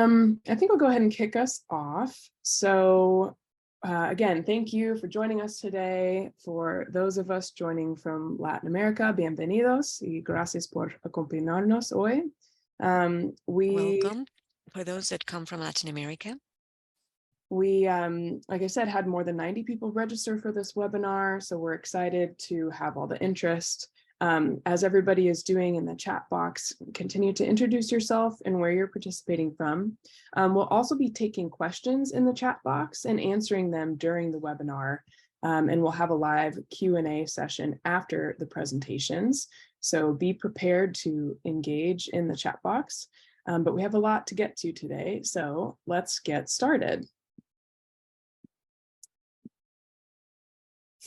I think I'll go ahead and kick us off. So again, thank you for joining us today. For those of us joining from Latin America, bienvenidos y gracias por acompañarnos hoy. Welcome for those that come from Latin America. We, like I said, had more than 90 people register for this webinar, so we're excited to have all the interest. As everybody is doing in the chat box, continue to introduce yourself and where you're participating from. We'll also be taking questions in the chat box and answering them during the webinar, and we'll have a live Q&A session after the presentations. So be prepared to engage in the chat box, but we have a lot to get to today, so let's get started.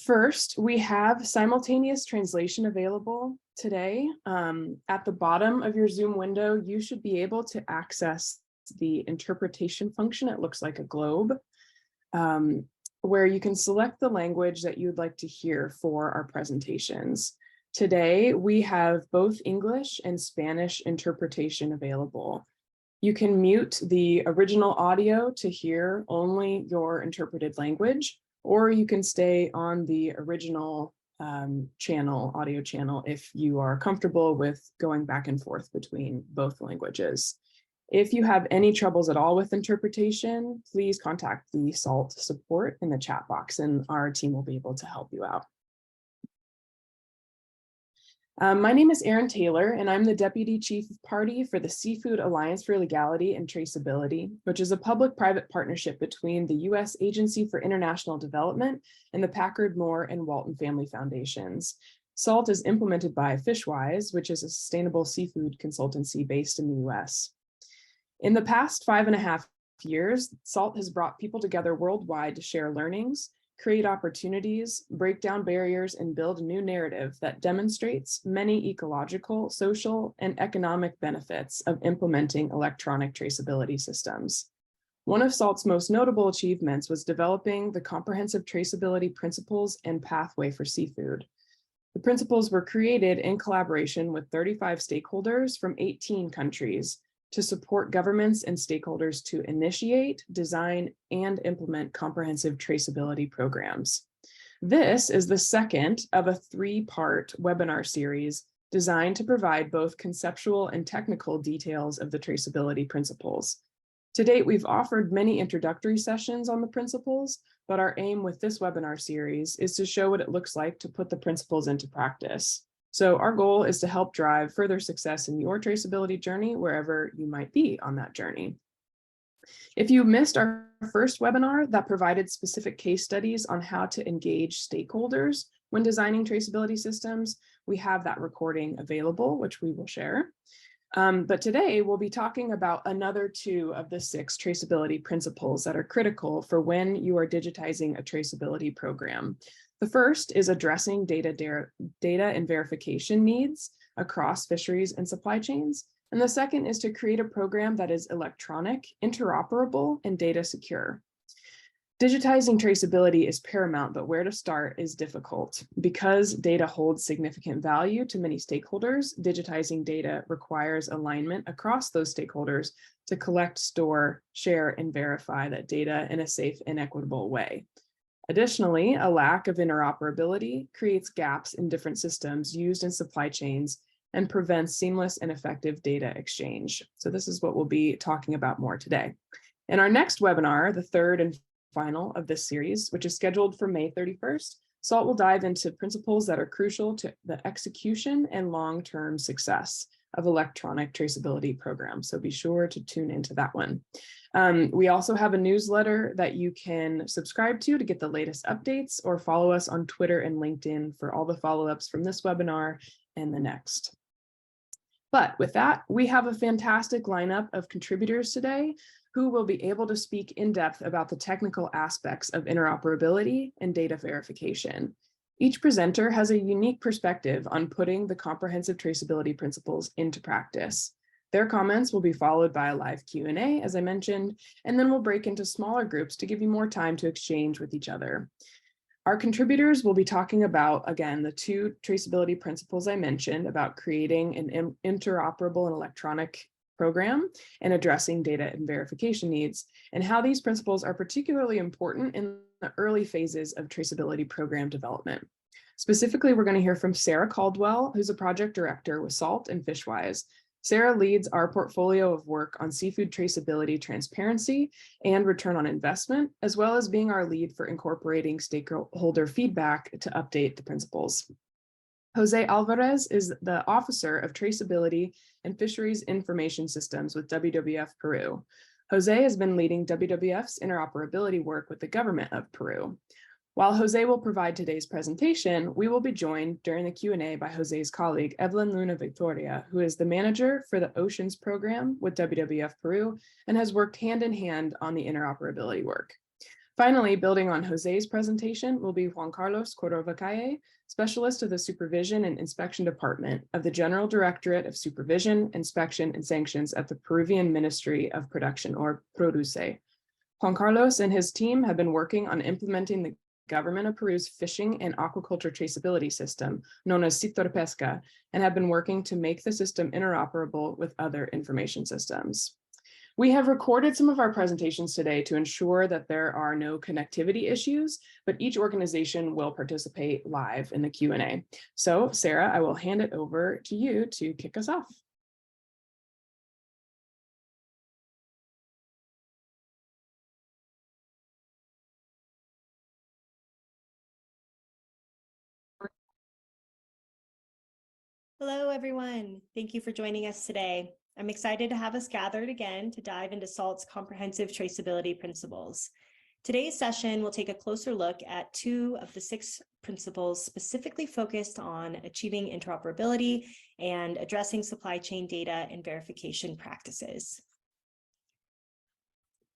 First, we have simultaneous translation available today. At the bottom of your Zoom window, you should be able to access the interpretation function. It looks like a globe, where you can select the language that you'd like to hear for our presentations. Today, we have both English and Spanish interpretation available. You can mute the original audio to hear only your interpreted language, or you can stay on the original audio channel if you are comfortable with going back and forth between both languages. If you have any troubles at all with interpretation, please contact the SALT support in the chat box and our team will be able to help you out. My name is Erin Taylor, and I'm the Deputy Chief of Party for the Seafood Alliance for Legality and Traceability, which is a public-private partnership between the U.S. Agency for International Development and the Packard, Moore, and Walton Family Foundations. SALT is implemented by FishWise, which is a sustainable seafood consultancy based in the U.S. In the past 5.5 years, SALT has brought people together worldwide to share learnings, create opportunities, break down barriers, and build a new narrative that demonstrates many ecological, social, and economic benefits of implementing electronic traceability systems. One of SALT's most notable achievements was developing the comprehensive traceability principles and pathway for seafood. The principles were created in collaboration with 35 stakeholders from 18 countries to support governments and stakeholders to initiate, design, and implement comprehensive traceability programs. This is the second of a 3-part webinar series designed to provide both conceptual and technical details of the traceability principles. To date, we've offered many introductory sessions on the principles, but our aim with this webinar series is to show what it looks like to put the principles into practice. So our goal is to help drive further success in your traceability journey, wherever you might be on that journey. If you missed our first webinar that provided specific case studies on how to engage stakeholders when designing traceability systems, we have that recording available, which we will share. But today we'll be talking about another 2 of the 6 traceability principles that are critical for when you are digitizing a traceability program. The first is addressing data and verification needs across fisheries and supply chains. And the second is to create a program that is electronic, interoperable, and data secure. Digitizing traceability is paramount, but where to start is difficult. Because data holds significant value to many stakeholders, digitizing data requires alignment across those stakeholders to collect, store, share, and verify that data in a safe and equitable way. Additionally, a lack of interoperability creates gaps in different systems used in supply chains and prevents seamless and effective data exchange. So this is what we'll be talking about more today. In our next webinar, the 3rd and final of this series, which is scheduled for May 31st, SALT will dive into principles that are crucial to the execution and long-term success of electronic traceability programs. So be sure to tune into that one. We also have a newsletter that you can subscribe to get the latest updates, or follow us on Twitter and LinkedIn for all the follow-ups from this webinar and the next. But with that, we have a fantastic lineup of contributors today who will be able to speak in depth about the technical aspects of interoperability and data verification. Each presenter has a unique perspective on putting the comprehensive traceability principles into practice. Their comments will be followed by a live Q&A, as I mentioned, and then we'll break into smaller groups to give you more time to exchange with each other. Our contributors will be talking about, again, the 2 traceability principles I mentioned about creating an interoperable and electronic program and addressing data and verification needs, and how these principles are particularly important in the early phases of traceability program development. Specifically, we're going to hear from Sarah Caldwell, who's a project director with SALT and FishWise. Sarah leads our portfolio of work on seafood traceability, transparency, and return on investment, as well as being our lead for incorporating stakeholder feedback to update the principles. José Alvarez is the Officer of Traceability and Fisheries Information Systems with WWF Peru. José has been leading WWF's interoperability work with the government of Peru. While José will provide today's presentation, we will be joined during the Q&A by José's colleague, Evelyn Luna Victoria, who is the manager for the Oceans program with WWF Peru and has worked hand in hand on the interoperability work. Finally, building on José's presentation will be Juan Cordova Calle, specialist of the Supervision and Inspection Department of the General Directorate of Supervision, Inspection, and Sanctions at the Peruvian Ministry of Production, or PRODUCE. Juan Carlos and his team have been working on implementing the government of Peru's fishing and aquaculture traceability system, known as Pesca, and have been working to make the system interoperable with other information systems. We have recorded some of our presentations today to ensure that there are no connectivity issues, but each organization will participate live in the Q&A. So, Sarah, I will hand it over to you to kick us off. Hello, everyone. Thank you for joining us today. I'm excited to have us gathered again to dive into SALT's comprehensive traceability principles. Today's session will take a closer look at 2 of the 6 principles specifically focused on achieving interoperability and addressing supply chain data and verification practices.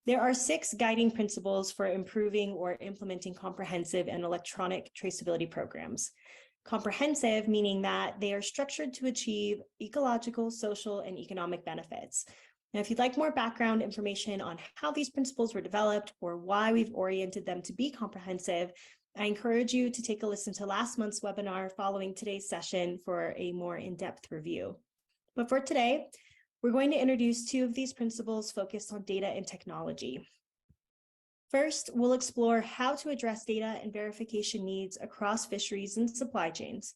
There are 6 guiding principles for improving or implementing comprehensive and electronic traceability programs. Comprehensive, meaning that they are structured to achieve ecological, social, and economic benefits. Now, if you'd like more background information on how these principles were developed or why we've oriented them to be comprehensive, I encourage you to take a listen to last month's webinar following today's session for a more in-depth review. But for today, we're going to introduce 2 of these principles focused on data and technology. First, we'll explore how to address data and verification needs across fisheries and supply chains.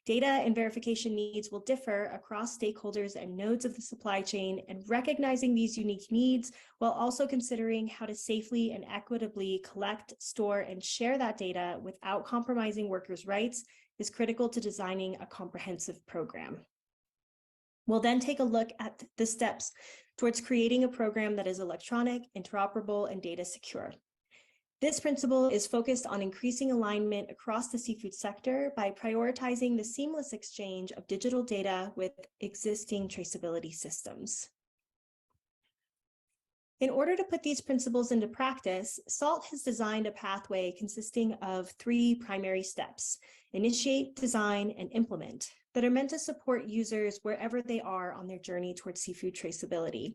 Data and verification needs will differ across stakeholders and nodes of the supply chain, and recognizing these unique needs while also considering how to safely and equitably collect, store, and share that data without compromising workers' rights is critical to designing a comprehensive program. We'll then take a look at the steps towards creating a program that is electronic, interoperable, and data secure. This principle is focused on increasing alignment across the seafood sector by prioritizing the seamless exchange of digital data with existing traceability systems. In order to put these principles into practice, SALT has designed a pathway consisting of 3 primary steps: initiate, design, and implement, that are meant to support users wherever they are on their journey towards seafood traceability.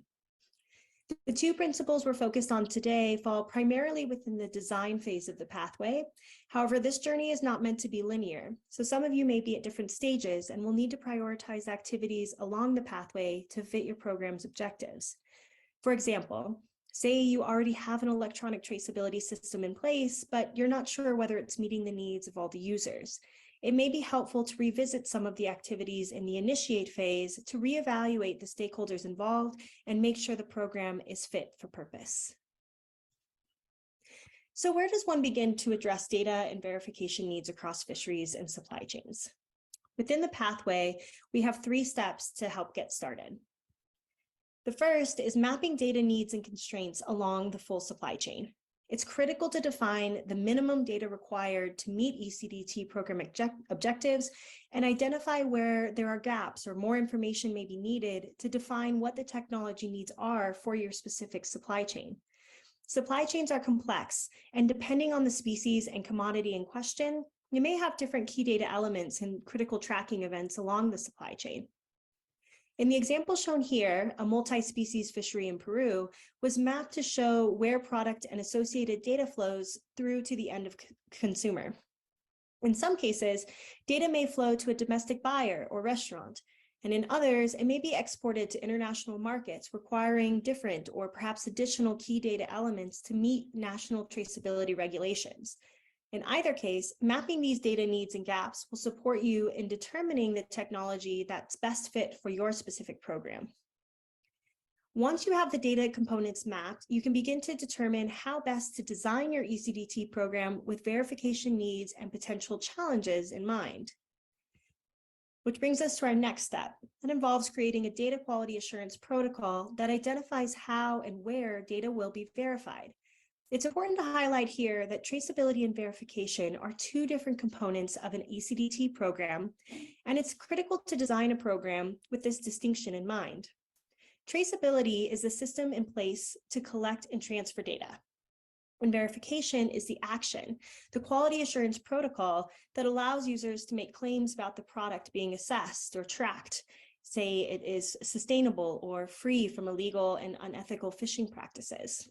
The 2 principles we're focused on today fall primarily within the design phase of the pathway. However, this journey is not meant to be linear, so some of you may be at different stages and will need to prioritize activities along the pathway to fit your program's objectives. For example, say you already have an electronic traceability system in place, but you're not sure whether it's meeting the needs of all the users. It may be helpful to revisit some of the activities in the initiate phase to reevaluate the stakeholders involved and make sure the program is fit for purpose. So where does one begin to address data and verification needs across fisheries and supply chains? Within the pathway, we have 3 steps to help get started. The first is mapping data needs and constraints along the full supply chain. It's critical to define the minimum data required to meet eCDT program objectives and identify where there are gaps or more information may be needed to define what the technology needs are for your specific supply chain. Supply chains are complex, and depending on the species and commodity in question, you may have different key data elements and critical tracking events along the supply chain. In the example shown here, a multi-species fishery in Peru was mapped to show where product and associated data flows through to the end of consumer. In some cases, data may flow to a domestic buyer or restaurant. And in others, it may be exported to international markets, requiring different or perhaps additional key data elements to meet national traceability regulations. In either case, mapping these data needs and gaps will support you in determining the technology that's best fit for your specific program. Once you have the data components mapped, you can begin to determine how best to design your eCDT program with verification needs and potential challenges in mind. Which brings us to our next step. That involves creating a data quality assurance protocol that identifies how and where data will be verified. It's important to highlight here that traceability and verification are two different components of an eCDT program, and it's critical to design a program with this distinction in mind. Traceability is the system in place to collect and transfer data. And verification is the action, the quality assurance protocol that allows users to make claims about the product being assessed or tracked, say it is sustainable or free from illegal and unethical fishing practices.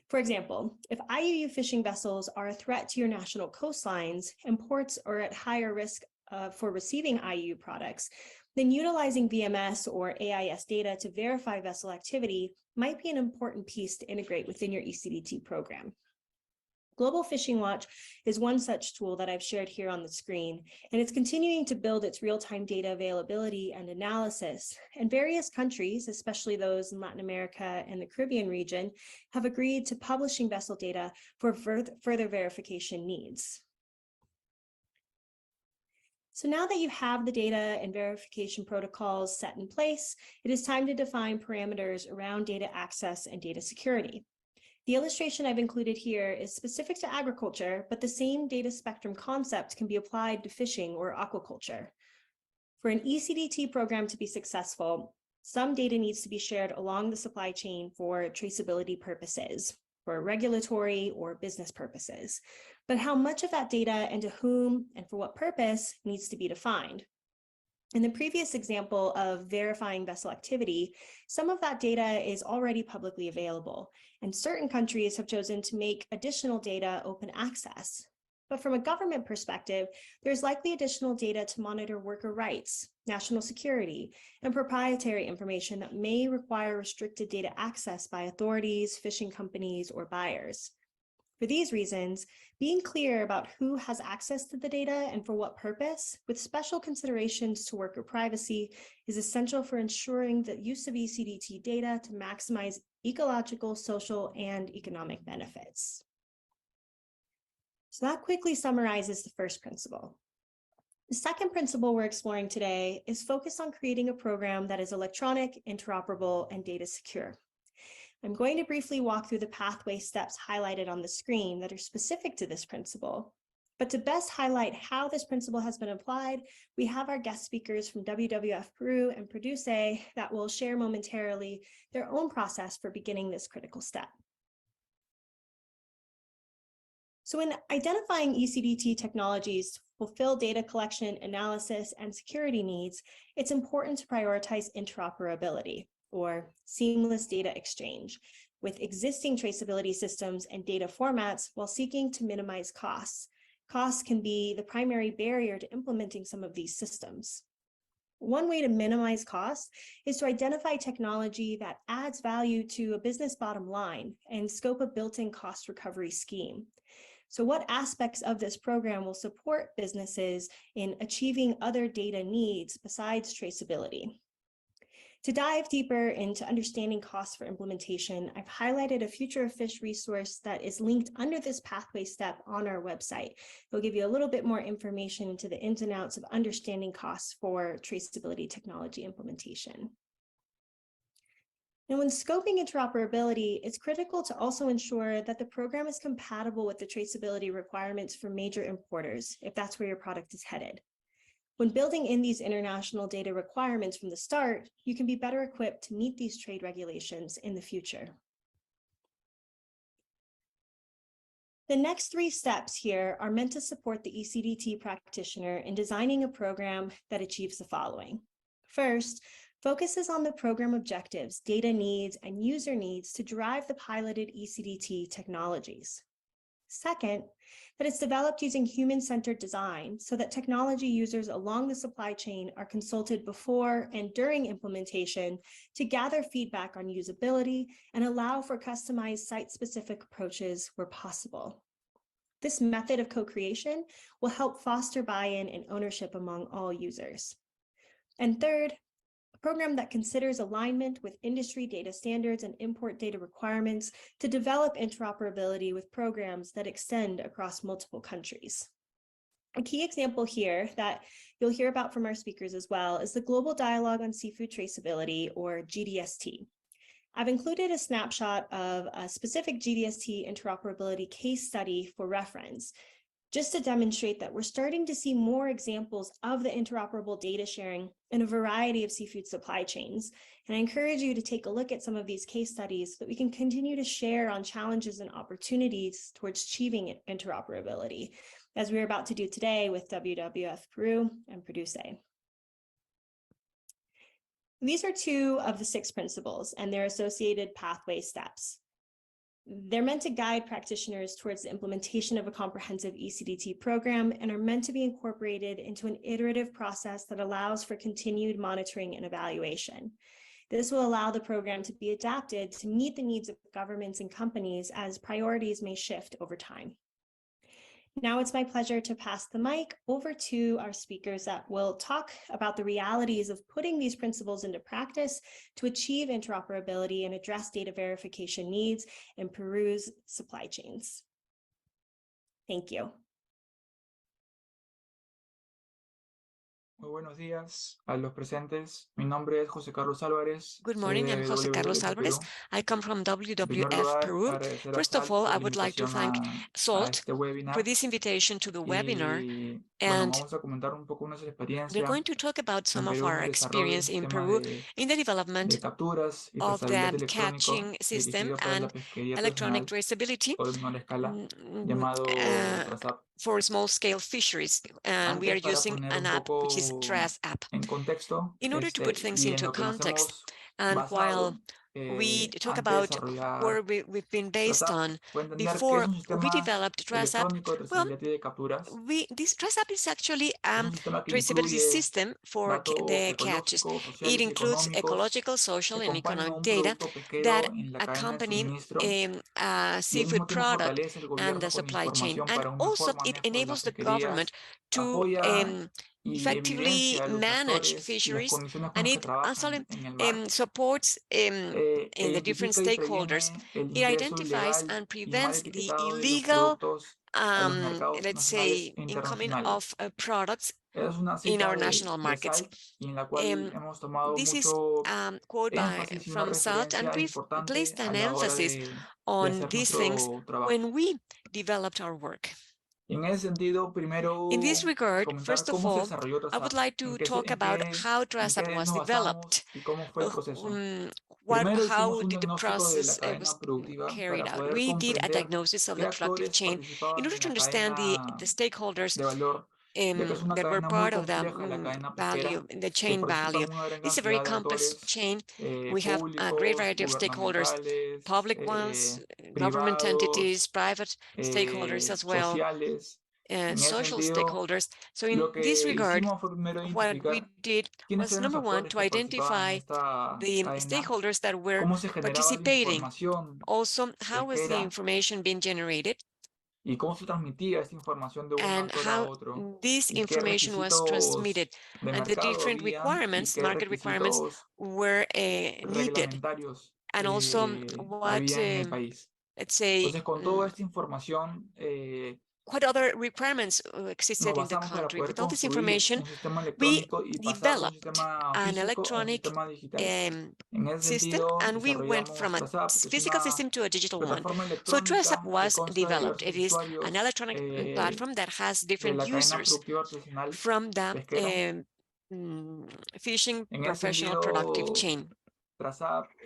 For example, if IUU fishing vessels are a threat to your national coastlines and ports are at higher risk for receiving IUU products, then utilizing VMS or AIS data to verify vessel activity might be an important piece to integrate within your eCDT program. Global Fishing Watch is one such tool that I've shared here on the screen, and it's continuing to build its real-time data availability and analysis. And various countries, especially those in Latin America and the Caribbean region, have agreed to publishing vessel data for further verification needs. So now that you have the data and verification protocols set in place, it is time to define parameters around data access and data security. The illustration I've included here is specific to agriculture, but the same data spectrum concept can be applied to fishing or aquaculture. For an eCDT program to be successful, some data needs to be shared along the supply chain for traceability purposes, for regulatory or business purposes. But how much of that data and to whom and for what purpose needs to be defined. In the previous example of verifying vessel activity, some of that data is already publicly available, and certain countries have chosen to make additional data open access. But from a government perspective, there's likely additional data to monitor worker rights, national security, and proprietary information that may require restricted data access by authorities, fishing companies, or buyers. For these reasons, being clear about who has access to the data and for what purpose, with special considerations to worker privacy, is essential for ensuring the use of eCDT data to maximize ecological, social, and economic benefits. So that quickly summarizes the first principle. The second principle we're exploring today is focused on creating a program that is electronic, interoperable, and data secure. I'm going to briefly walk through the pathway steps highlighted on the screen that are specific to this principle. But to best highlight how this principle has been applied, we have our guest speakers from WWF Peru and Produce that will share momentarily their own process for beginning this critical step. So in identifying eCDT technologies to fulfill data collection, analysis, and security needs, it's important to prioritize interoperability, or seamless data exchange, with existing traceability systems and data formats while seeking to minimize costs. Costs can be the primary barrier to implementing some of these systems. One way to minimize costs is to identify technology that adds value to a business bottom line and scope a built-in cost recovery scheme. So what aspects of this program will support businesses in achieving other data needs besides traceability? To dive deeper into understanding costs for implementation, I've highlighted a Future of Fish resource that is linked under this pathway step on our website. It'll give you a little bit more information into the ins and outs of understanding costs for traceability technology implementation. Now, when scoping interoperability, it's critical to also ensure that the program is compatible with the traceability requirements for major importers, if that's where your product is headed. When building in these international data requirements from the start, you can be better equipped to meet these trade regulations in the future. The next three steps here are meant to support the eCDT practitioner in designing a program that achieves the following. First, focuses on the program objectives, data needs, and user needs to drive the piloted eCDT technologies. Second, that it's developed using human-centered design so that technology users along the supply chain are consulted before and during implementation to gather feedback on usability and allow for customized site-specific approaches where possible. This method of co-creation will help foster buy-in and ownership among all users. And third, a program that considers alignment with industry data standards and import data requirements to develop interoperability with programs that extend across multiple countries. A key example here that you'll hear about from our speakers as well is the Global Dialogue on Seafood Traceability, or GDST. I've included a snapshot of a specific GDST interoperability case study for reference, just to demonstrate that we're starting to see more examples of the interoperable data sharing in a variety of seafood supply chains. And I encourage you to take a look at some of these case studies so that we can continue to share on challenges and opportunities towards achieving interoperability, as we're about to do today with WWF Peru and Produce. These are 2 of the 6 principles and their associated pathway steps. They're meant to guide practitioners towards the implementation of a comprehensive eCDT program and are meant to be incorporated into an iterative process that allows for continued monitoring and evaluation. This will allow the program to be adapted to meet the needs of governments and companies as priorities may shift over time. Now it's my pleasure to pass the mic over to our speakers that will talk about the realities of putting these principles into practice to achieve interoperability and address data verification needs in Peru's supply chains. Thank you. Muy buenos días a los presentes. Mi nombre es José Carlos Álvarez. Good morning, I'm José Carlos Álvarez. I come from WWF Peru. First of all, I would like to thank SALT for this invitation to the webinar. And we're going to talk about some of our experience in Peru in the development of the catching system and electronic traceability for small-scale fisheries, and we are using an app which is Trace app. In order to put things into context, and while we talk about where we've been based on before we developed Trace app, well, this Trace app is actually a traceability system for the catches. It includes ecological, social, and economic data that accompany a seafood product and the supply chain. And also it enables the government to effectively manage fisheries, and it also supports the different stakeholders. It identifies and prevents the illegal, let's say, incoming of products in our national markets. This is a quote from SALT, and we've placed an emphasis on these things when we developed our work. In this regard, first of all, I would like to talk about how Trace app was developed. How did the process was carried out? We did a diagnosis of the productive chain in order to understand the stakeholders that were part of the value, the chain value. It's a very complex chain. We have a great variety of stakeholders, public ones, government entities, private stakeholders as well, social stakeholders. So in this regard, what we did was, number one, to identify the stakeholders that were participating. Also, how was the information being generated? And how this information was transmitted, and the different requirements, market requirements, were needed, and also what, let's say, what other requirements existed in the country. With all this information, we developed an electronic system, and we went from a physical system to a digital one. So Trace app was developed. It is an electronic platform that has different users from the fishing professional productive chain.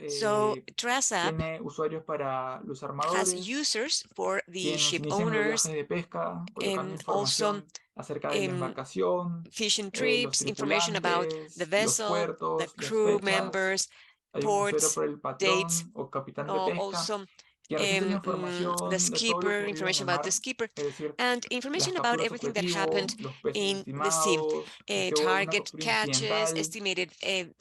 So Trace app has users for the ship owners, and also fishing trips, information about the vessel, the crew members, ports, dates, also the skipper, information about the skipper, and information about everything that happened in the sea, target catches, estimated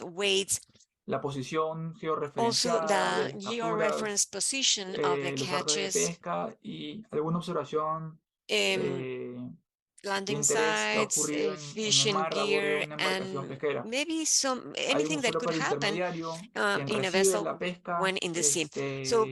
weights, la posición also georreferenciada de the las capturas, georeference position of the los datos de catches, pesca y alguna observación de landing interés que ha sites, ocurrido en el fishing mar a bordo de gear, una embarcación and pesquera. maybe Hay un anything that usuario could para happen intermediario quien in a recibe vessel la pesca when in the sea. So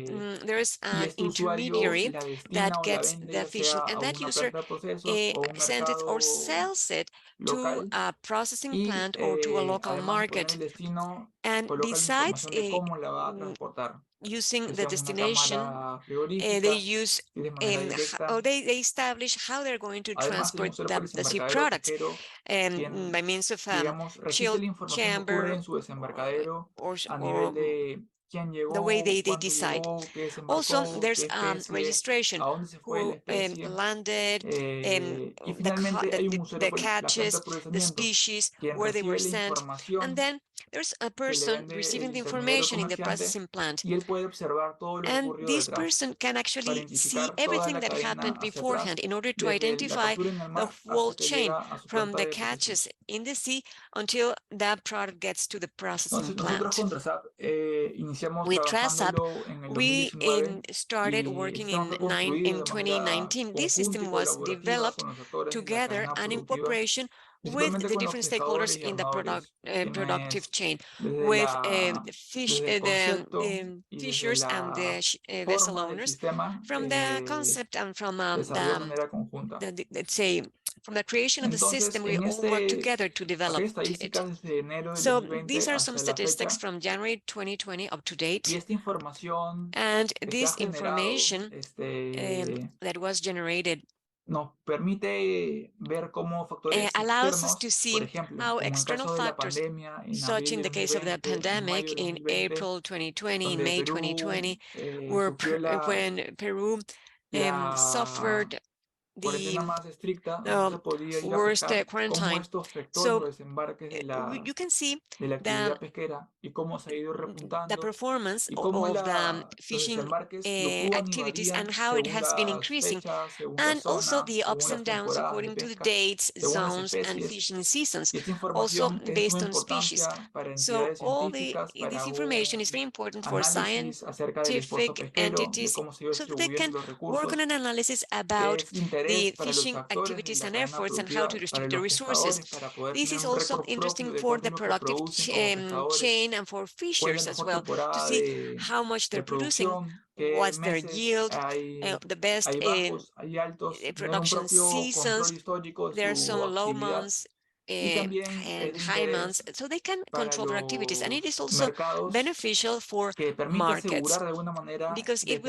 there is y an este usuario intermediary la destina that o la gets vende the ya sea fishing, a and that una user planta de procesos o un sends it or mercado sells it to local a processing y plant or to a local además de poner market. el destino And coloca la besides información de cómo la va a transportar, using que the sea en una destination, cámara they frigorífica, use si de manera directa. they establish how they're going to Además, el transport usuario para el the sea desembarcadero products pesquero, by means of digamos, registra chill la información que ocurre chamber en su desembarcadero or a nivel de quién the way llegó, they cuánto decide. llegó, qué Also, desembarcó, there's qué especie, registration, a dónde se fue la who especie. landed, Y finalmente hay un usuario the para la planta catches, de the procesamiento, species, quien where they were recibe la sent, and información then there's a que le person vende receiving el the intermediario information in the comerciante processing plant. y él puede observar todo lo que And ocurrió this detrás person can para actually see identificar toda everything la that cadena happened hacia beforehand atrás, in order to desde la identify captura en el the mar whole hasta que chain llega a su from planta the de procesos. catches in the sea until that product gets to the processing Entonces, nosotros plant. con Traceap iniciamos With Traceability, trabajándolo en el we 2019 started y el working sistema fue construido in de manera 2019. This conjunta y system was colaborativa developed con los actores de la together cadena and in productiva, cooperation with principalmente the con los different stakeholders pescadores y in the armadores, productive quienes chain, desde, with desde el concepto y desde fishers and the la vessel forma del owners, sistema from the concept and from se desarrolló de manera conjunta. let's say, from the creation of the Entonces, system, we all work together to acá develop hay it. estadísticas desde enero del So 2020 these are some hasta la statistics fecha from January 2020 up to y date. esta información And que se ha this generado information that was generated nos permite ver cómo factores allows us to externos, por see ejemplo, how como en el external caso de la factors, pandemia en such abril in de the case of the 2020, en mayo pandemic de in 2020, April 2020, in donde May Perú 2020, were sufrió when Peru la suffered cuarentena the más estricta, no se podía ir a worst pescar, cómo quarantine. esto afectó los So desembarques you can see de la the actividad pesquera y cómo se ha ido the repuntando performance y cómo of the los fishing desembarques fluctúan y activities and varían how it según has been las increasing, fechas, según la and also zona, the ups según las and downs temporadas de according to the pesca, dates, según las zones, and especies. fishing seasons, Y esta also información es de suma based on species. importancia para So entidades all científicas, para this information is un very important for análisis acerca del esfuerzo scientific pesquero, de entities cómo se ido so that they distribuyendo can los work on recursos. an analysis about Es de interés the para los fishing actores de activities la and cadena efforts and how to productiva, para distribute the los resources. pescadores, para poder This tener is un also récord propio interesting de for qué the es lo que productive producen como pescadores, chain and for cuál es fishers la as mejor well, to temporada see how much de they're producing, producción, qué what's their meses yield, the best hay bajos, hay altos, tener un production propio control seasons. histórico de There are su some low actividad. months Y también es and de high months, interés so they can para control their activities. And it is los also mercados beneficial for que permite markets asegurar de alguna manera because desde el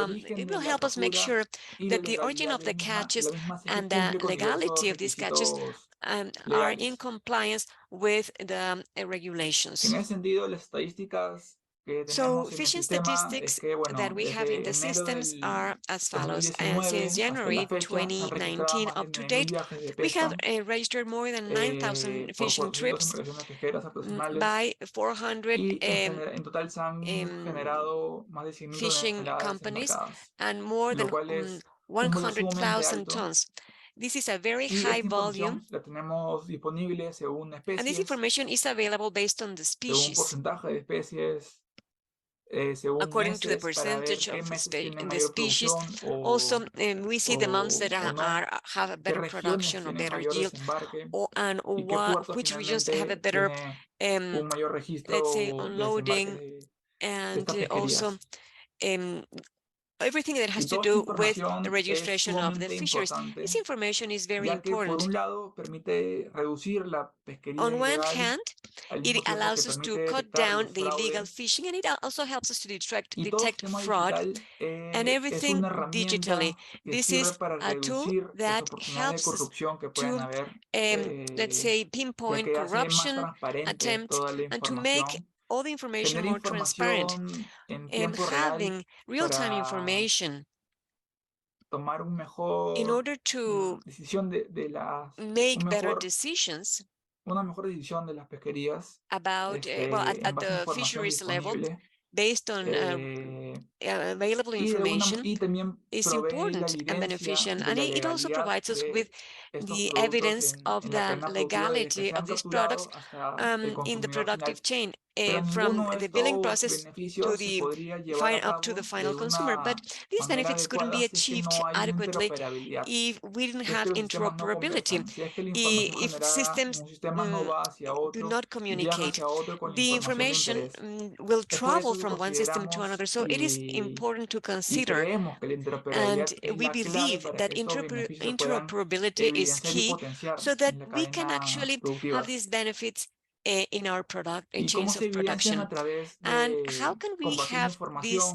origen it de will la help us make captura sure y la that the origin legalidad of the de catches la misma si es que and the cumple con diversos legality of these catches requisitos are in legales. compliance with the En regulations. ese sentido, las estadísticas que So tenemos en el fishing sistema es statistics que, that bueno, we have in desde the enero systems del are as follows. And since 2019 hasta la January fecha se han registrado 2019 más de up to 9.000 date, viajes de we have pesca registered more than 9,000 por fishing 400 trips embarcaciones pesqueras artesanales by 400 y en total se han generado más de 100.000 fishing toneladas companies desembarcadas, and more lo than cual es un valor sumamente 100,000 alto. tons. This is a very Y high esta volume, información la tenemos disponible según and this especies, information is available based on the según species, porcentaje de especies, según according to the meses, para ver percentage qué of meses tienen the mayor species. producción Also, we see the months that o no, have a qué better regiones production or tienen better mayor yield, desembarque and y qué puerto which regions have a finalmente better, tiene um, un mayor let's say, registro de desembarques unloading, de and estas also pesquerías. everything that has Y to toda esta do with the información es registration of the sumamente fisheries. This importante, information is very ya que por important. un lado permite reducir la pesquería On one ilegal, hand, al it mismo tiempo que allows us to permite cut detectar down los the illegal fraudes. fishing, and it also helps us to Y todo detect sistema fraud digital and es everything una digitally. herramienta que This sirve is para a tool reducir las that oportunidades de helps us corrupción que pueden to, haber, let's say, ya pinpoint que hace más corruption transparente attempts toda la and to make información. all the information Tener more transparent. información en tiempo real Having real-time para information tomar un in mejor order to decisión make better decisions una mejor decisión de las pesquerías about, en at base a the información fisheries level, disponible based on available information is important and beneficial, and it also provides us with the evidence of the legality of these products in the productive chain, from the billing process to the up to the final consumer. But these benefits couldn't be achieved adequately if we didn't have interoperability. If systems do not communicate, the information will travel from one system to another. So it is important to consider, and we believe that interoperability is key so that we can actually have these benefits in our chains of production. And how can we have these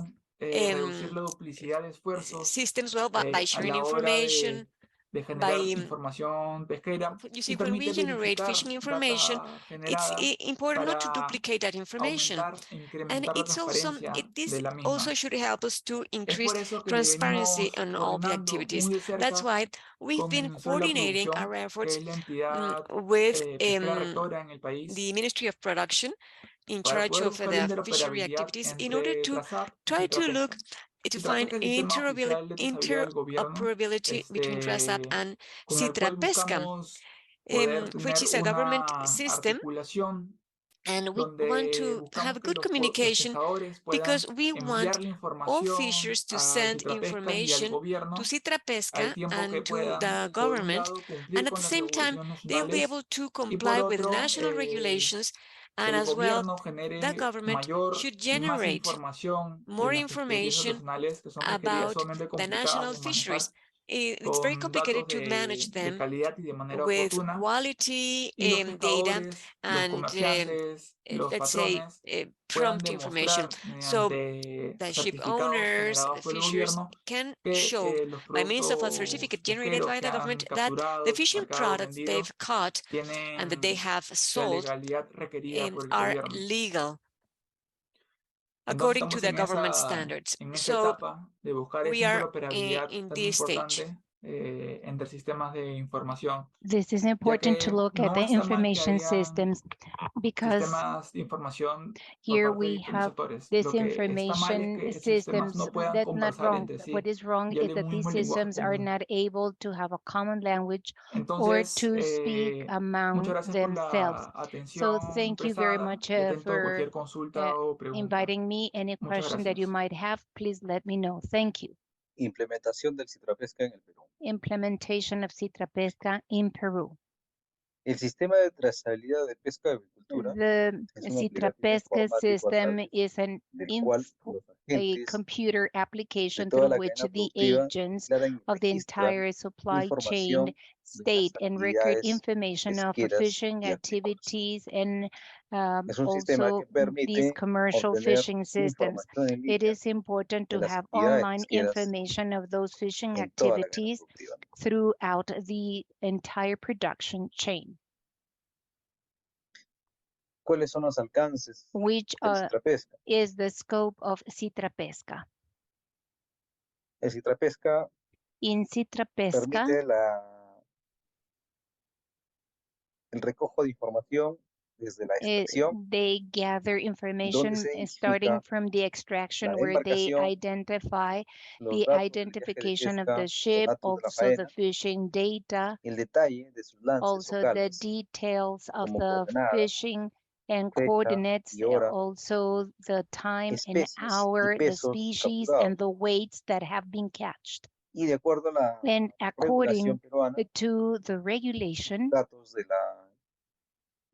systems? Well, by sharing information, by you see, when we generate fishing information, it's important not to duplicate that information. And it's also, this also should help us to increase transparency on all the activities. That's why we've been coordinating our efforts with the Ministry of Production in charge of the fishery activities in order to try to look to find interoperability between Traceability and Citrapesca, which is a government system. And we want to have good communication because we want all fishers to send information to Citrapesca and to the government. And at the same time, they'll be able to comply with national regulations. And as well, the government should generate more information about the national fisheries. It's very complicated to manage them with quality data and let's say prompt information. So the ship owners, fishers can show by means of a certificate generated by the government that the fishing products they've caught and that they have sold are legal according to the government standards. So we are in this stage. This is important to look at the information systems because here we have this information systems. That's not wrong. What is wrong is that these systems are not able to have a common language or to speak among themselves. So thank you very much for inviting me. Any question that you might have, please let me know. Thank you. Implementación del Citrapesca en el Perú. Implementation of Citrapesca in Peru. El sistema de trazabilidad de pesca de agricultura. The Citrapesca system is a computer application through which the agents of the entire supply chain state and record information of fishing activities and also these commercial fishing systems. It is important to have online information of those fishing activities throughout the entire production chain. ¿Cuáles son los alcances Which is the scope of Citrapesca? El Citrapesca In Citrapesca, permite el recojo de información desde la extracción. They gather information starting from the extraction where they identify the identification of the ship, also the fishing data, el detalle de sus lances also the locales, details of como the fishing and fecha, coordinates, y hora, also the time and hour, the species and the weights that have been catched. y de acuerdo a la And according regulación peruana, to the regulation, datos de la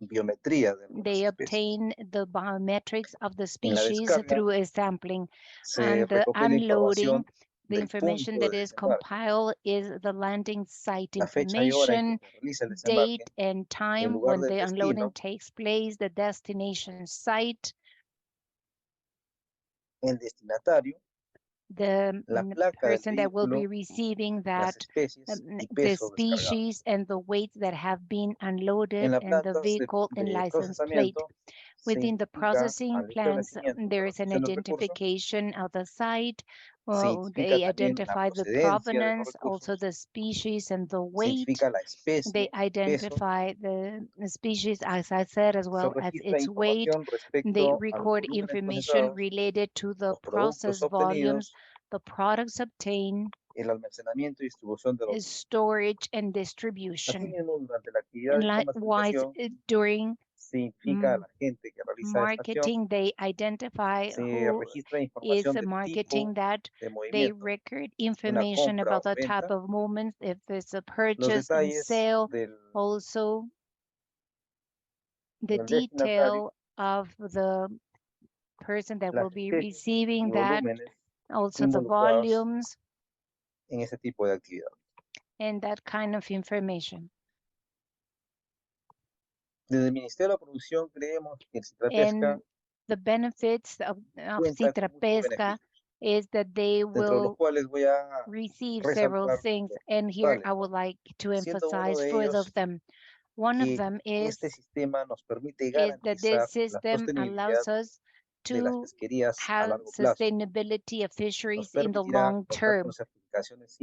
biometría de they las especies. obtain the biometrics of the En la species descarga, through a sampling, se and the recopila unloading. The del information punto that de is desembarque, compiled is the landing site la fecha y hora en information, que se realiza el date desembarque, and el time lugar when del the unloading destino, takes place, the destination site, el destinatario, the la placa del person that will be vehículo, receiving las that, especies y the peso descargado. species and the weights that have been En unloaded las and the plantas vehicle and de license plate. procesamiento se Within the indica processing al plants, establecimiento there de is an recepción del recurso identification of the site They identify the provenance, also the species and the weight. They identify the species, as I said, as well as its weight. They record information related to the process volumes, the products obtained, storage and distribution. And likewise, during marketing, they identify who is the marketing that they record information about the type of movements, if it's a purchase and sale, also the detail of the person that will be receiving that, also the volumes and that kind of information. And the benefits of Citrapesca is that they will receive several things, and here I would like to emphasize 4 of them. One of them is that this system allows us to have sustainability of fisheries in the long term,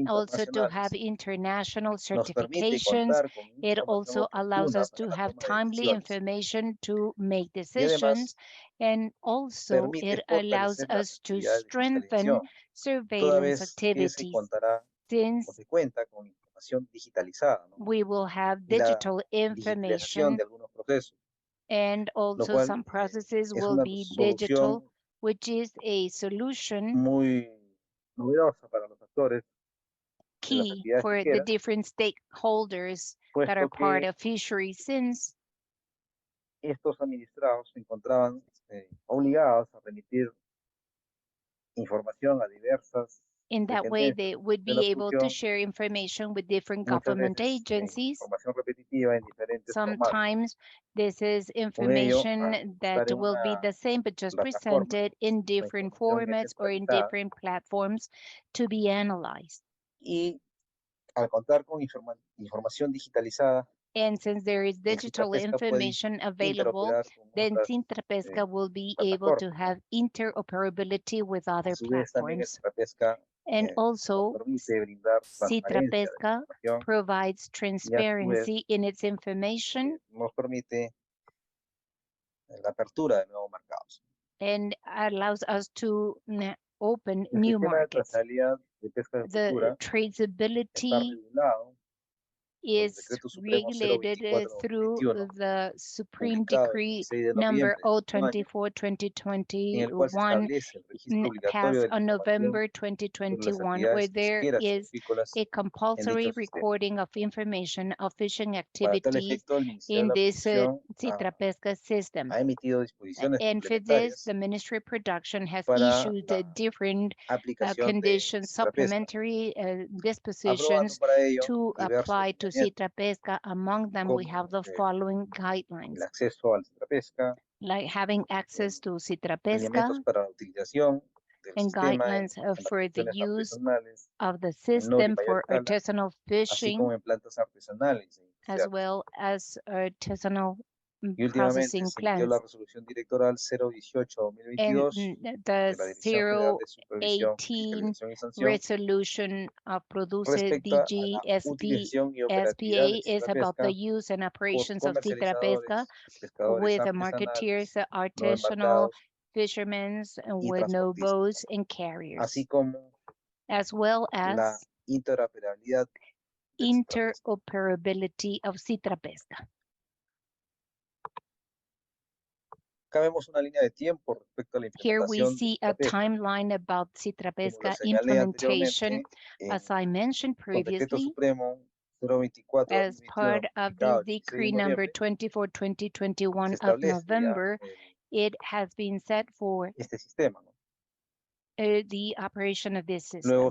also to have international certifications. It also allows us to have timely information to make decisions, and also it allows us to strengthen surveillance activities, since we will have digital information, and also some processes will be digital, which is a solution key for the different stakeholders that are part of fisheries, since estos administrados se encontraban obligados a remitir información a diversas. In that way, they would be able to share information with different government agencies. Sometimes this is information that will be the same, but just presented in different formats or in different platforms to be analyzed. Y al contar con información digitalizada, and since there is digital information available, then Citrapesca will be able to have interoperability with other platforms. And also, Citrapesca provides transparency in its information and allows us to open new markets. The traceability is regulated through the Supreme Decree number 024/2021 passed on November 2021, where there is a compulsory recording of information of fishing activities in this Citrapesca system. And for this, the Ministry of Production has issued different conditions, supplementary dispositions to apply to Citrapesca. Among them, we have the following guidelines, like having access to Citrapesca and guidelines for the use of the system for artisanal fishing, as well as artisanal processing plants. And the 018 resolution produced DG SPA is about the use and operations of Citrapesca with marketeers, artisanal fishermen with no boats and carriers, as well as interoperability of Citrapesca. Here we see a timeline about Citrapesca implementation. As I mentioned previously, as part of the decree number 24/2021 of November, it has been set for the operation of this system.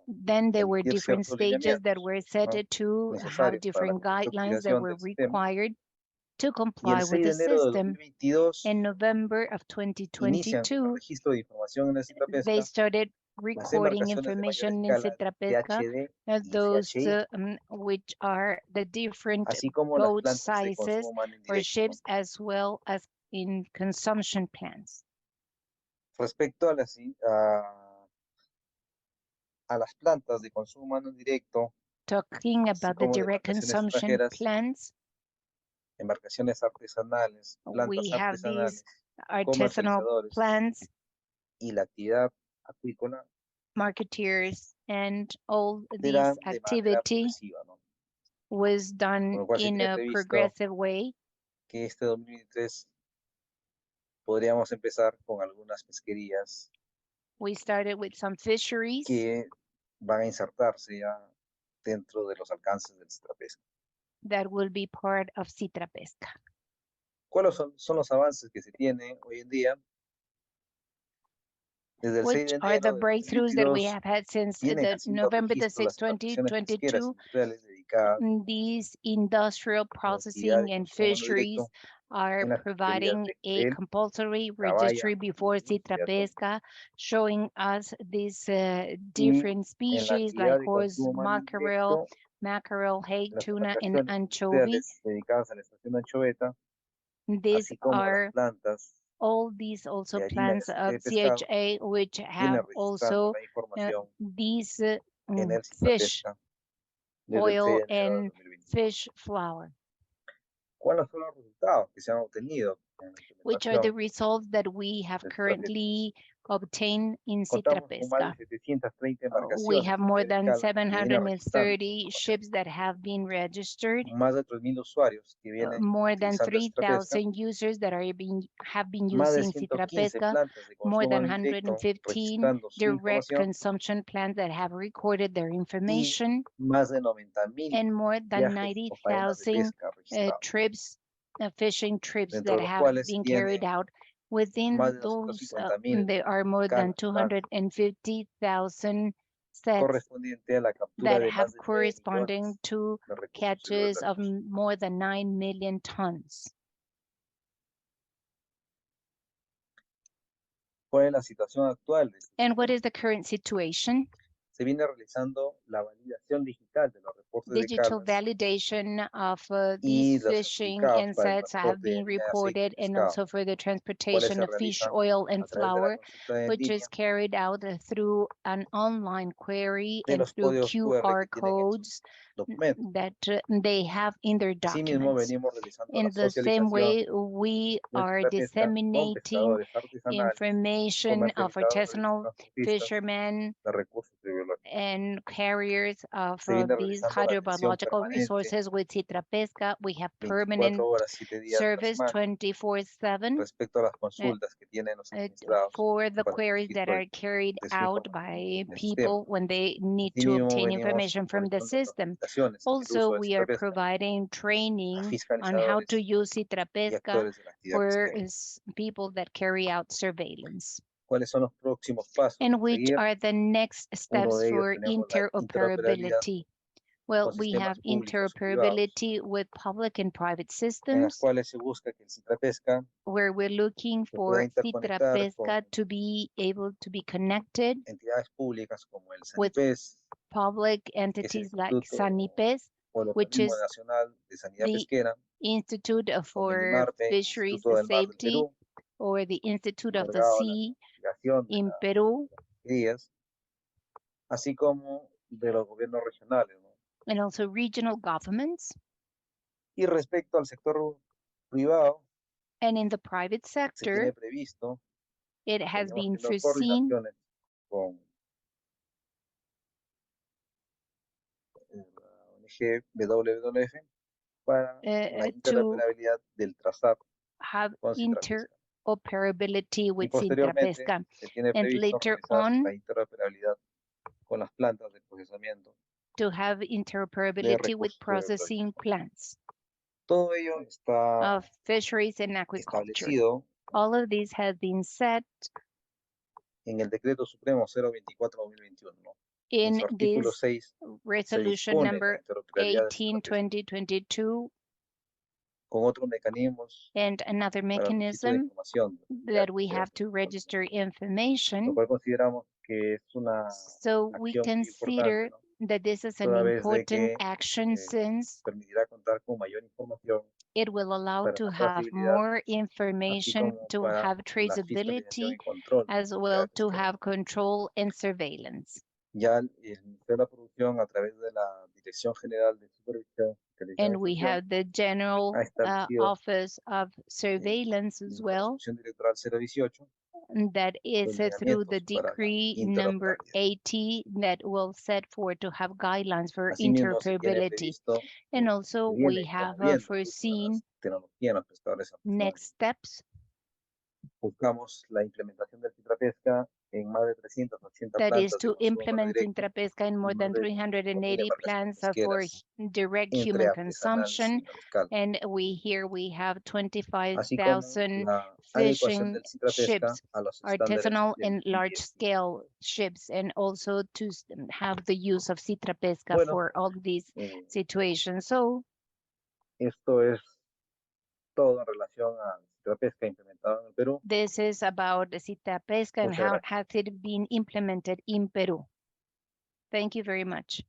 Then there were different stages that were set to have different guidelines that were required to comply with the system. In November of 2022, they started recording information in Citrapesca, those which are the different boat sizes or ships, as well as in consumption plans. Respecto a las plantas de consumo humano directo, talking así about the como de direct embarcaciones consumption extranjeras, plants, embarcaciones artesanales, we plantas have these artesanales, artisanal comercializadores plants, y la actividad acuícola marketeers, and all this serán de manera activity progresiva, ¿no? was Con done lo cual se in tiene a previsto progressive way. que este 2023 podríamos empezar con algunas pesquerías We started with some fisheries que van a insertarse ya dentro de los alcances del Citrapesca. that will be part of Citrapesca. ¿Cuáles son los avances que se tienen hoy en día? Desde el 6 Which de are the enero de breakthroughs that we 2022 have had since vienen the haciendo November the registro 6th, las embarcaciones pesqueras 2022. industriales dedicadas These industrial a la actividad processing de and consumo humano fisheries directo are en las pesquerías providing de a Cordel, compulsory Caballa registry before y Triatón, Citrapesca, showing us these y different en la species actividad like de horse, consumo humano mackerel, indirecto, hake, las tuna, and embarcaciones anchovies. industriales dedicadas a la extracción de anchoveta, These así como las are plantas all these also de harina plants de of pescado, CHA, which vienen have registrando also la información these en el fish Citrapesca desde el 6 oil de enero de and 2022. fish flour. ¿Cuáles son los resultados que se han obtenido en la Which are the implementación results that we have del Citrapesca? currently obtained in Contamos con más Citrapesca. de 730 We embarcaciones have more than dedicadas que vienen registrando 730 ships that have been registered, más de 3.000 usuarios que vienen more than utilizando el Citrapesca, 3,000 users that have been más de using 115 Citrapesca, plantas de more consumo than humano directo 115 registrando su direct información consumption plants that have recorded their y information, más de 90.000 and more than viajes o faenas de 90,000 pesca registrados, trips, fishing trips dentro that de los have cuales been tiene carried out. Within más de those, 250.000 there are more than calas lanza, 250,000 sets correspondiente a la captura that de have más de 9 corresponding millones to de recursos catches of hidrográficos. more than 9 million tons. ¿Cuál es la situación actual de este And what sistema? is the current situation? Se viene realizando la validación digital de los reportes de Digital calas validation of y these los fishing certificados and para el sets have transporte de been harina de aceite y recorded, and pescado, also for the cuales transportation se of fish realizan oil a and través de la flour, consulta en which línea is carried out through an online query de and los through códigos QR QR que tienen en sus codes documentos. that they have in their Asimismo, documents. venimos realizando In la the same socialización way, we del are Citrapesca con disseminating pescadores artesanales, information of comercializadores, artisanal transportistas fishermen de recursos biológicos. and carriers of Se viene these realizando la atención hydrobiological permanente resources with Citrapesca. We have 24 permanent horas, 7 días de la service semana 24/7 respecto a las consultas que tienen los administrados for the para el queries that registro are carried de su out información by en el sistema. people when they need to Asimismo, obtain venimos information from the realizando system. capacitaciones en el Also, uso del we are Citrapesca providing a training on how to fiscalizadores use y Citrapesca actores de la actividad for pesquera. people that carry out surveillance. ¿Cuáles son los próximos pasos And a which seguir? are the next Uno steps de ellos for tenemos la interoperabilidad interoperability? Well, con we sistemas have públicos y privados, interoperability with public and private en las systems, cuales se busca que el Citrapesca where we're looking se pueda for interconectar con Citrapesca to be able to be connected entidades públicas como el with SANIPES, public que es el entities like Instituto SANIPES, o el which Organismo is Nacional de Sanidad the Pesquera, Institute como el for IMARPE, Fisheries Instituto del Mar del Safety, Perú, or the Institute of the encargado de la Sea investigación de in Peru, las pesquerías, así como de los gobiernos regionales, ¿no? and also regional governments. Y respecto al sector privado, And in the private se tiene sector, previsto, it has venimos been teniendo foreseen coordinaciones con la ONG WWF para la to interoperabilidad del trazar have con Citrapesca. interoperability Y with posteriormente Citrapesca. se tiene And previsto later realizar on, la interoperabilidad con las plantas de procesamiento to have de interoperability with recursos processing biológicos. plants Todo ello está of fisheries and aquaculture. establecido All of these have been set en el Decreto Supremo 024/2021, ¿no? En in su artículo this 6 se resolution dispone la number interoperabilidad del 18/2022 con otros mecanismos and another para el registro de mechanism información that we have to register lo information. cual consideramos que es una So we acción muy importante, consider ¿no? that this is an toda vez de important que action since permitirá contar con mayor información it will allow para to la have trazabilidad, more así information como to para have la fiscalización traceability y control de as la well actividad to pesquera. have control and surveillance. Ya el Ministerio de la Producción, a través de la Dirección General de Supervisión And we have the General ha establecido Office of Surveillance as la well. Resolución Directoral 018 That is through the lineamientos para la decree number interoperabilidad. 80 that will set forth to have guidelines for Asimismo, se tiene interoperability. previsto, And also se viene we have promoviendo el uso de foreseen las tecnologías en los pescadores artesanales. next steps Buscamos la implementación del citrapesca en más de 380 that is plantas de to consumo implement directo Intrapesca in more y than más de 380 embarcaciones plants for pesqueras direct entre human artesanales consumption. y mariscal, And we have así como 25,000 la adecuación fishing del citrapesca ships, a los estándares artisanal del and large ENG. scale ships, and also to have the use of Citrapesca Bueno, for all these situations. So esto es todo en relación a citrapesca implementada en el Perú. this is about the Citrapesca and Muchas how gracias. has it been implemented in Peru. Thank you very much.